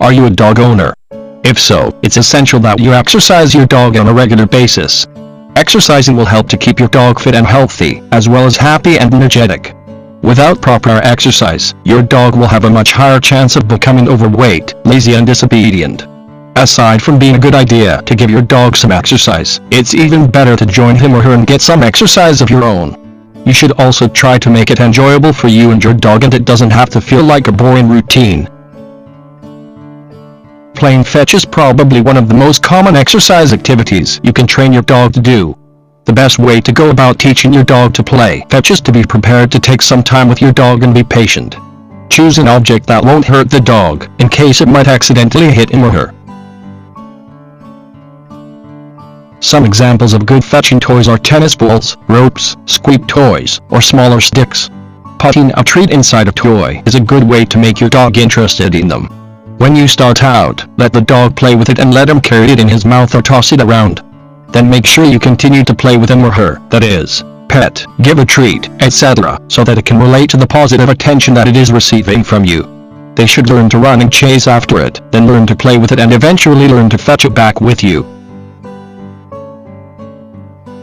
Are you a dog owner? If so, it's essential that you exercise your dog on a regular basis. Exercising will help to keep your dog fit and healthy, as well as happy and energetic. Without proper exercise, your dog will have a much higher chance of becoming overweight, lazy and disobedient. Aside from being a good idea to give your dog some exercise, it's even better to join him or her and get some exercise of your own. You should also try to make it enjoyable for you and your dog, and it doesn't have to feel like a boring routine. Playing fetch is probably one of the most common exercise activities you can train your dog to do. The best way to go about teaching your dog to play fetch is to be prepared to take some time with your dog and be patient. Choose an object that won't hurt the dog, in case it might accidentally hit him or her. Some examples of good fetching toys are tennis balls, ropes, squeak toys, or smaller sticks. Putting a treat inside a toy is a good way to make your dog interested in them. When you start out, let the dog play with it and let him carry it in his mouth or toss it around. Then make sure you continue to play with him or her, that is, pet, give a treat, etc., so that it can relate to the positive attention that it is receiving from you. They should learn to run and chase after it, then learn to play with it and eventually learn to fetch it back with you.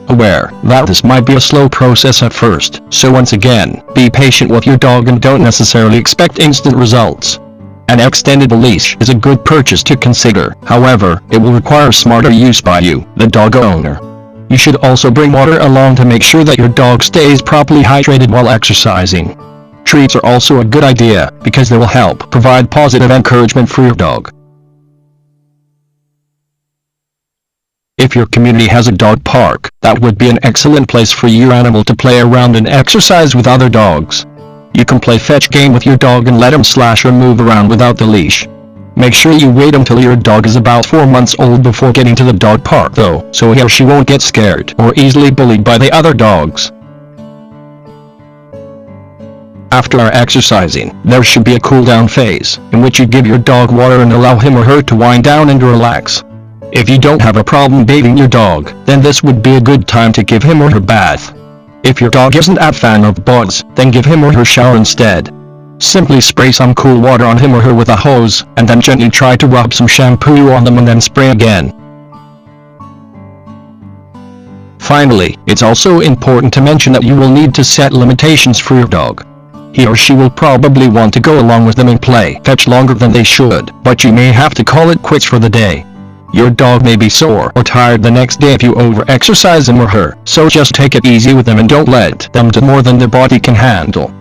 Aware that this might be a slow process at first, so once again, be patient with your dog and don't necessarily expect instant results. An extended leash is a good purchase to consider, however, it will require smarter use by you, the dog owner. You should also bring water along to make sure that your dog stays properly hydrated while exercising. Treats are also a good idea, because they will help provide positive encouragement for your dog. If your community has a dog park, that would be an excellent place for your animal to play around and exercise with other dogs. You can play fetch game with your dog and let him slash or move around without the leash. Make sure you wait until your dog is about 4 months old before getting to the dog park though, so he or she won't get scared or easily bullied by the other dogs. After exercising, there should be a cool down phase, in which you give your dog water and allow him or her to wind down and relax. If you don't have a problem bathing your dog, then this would be a good time to give him or her bath. If your dog isn't a fan of baths, then give him or her shower instead. Simply spray some cool water on him or her with a hose, and then gently try to rub some shampoo on them and then spray again. Finally, it's also important to mention that you will need to set limitations for your dog. He or she will probably want to go along with them and play fetch longer than they should, but you may have to call it quits for the day. Your dog may be sore or tired the next day if you over-exercise him or her, so just take it easy with them and don't let them do more than their body can handle.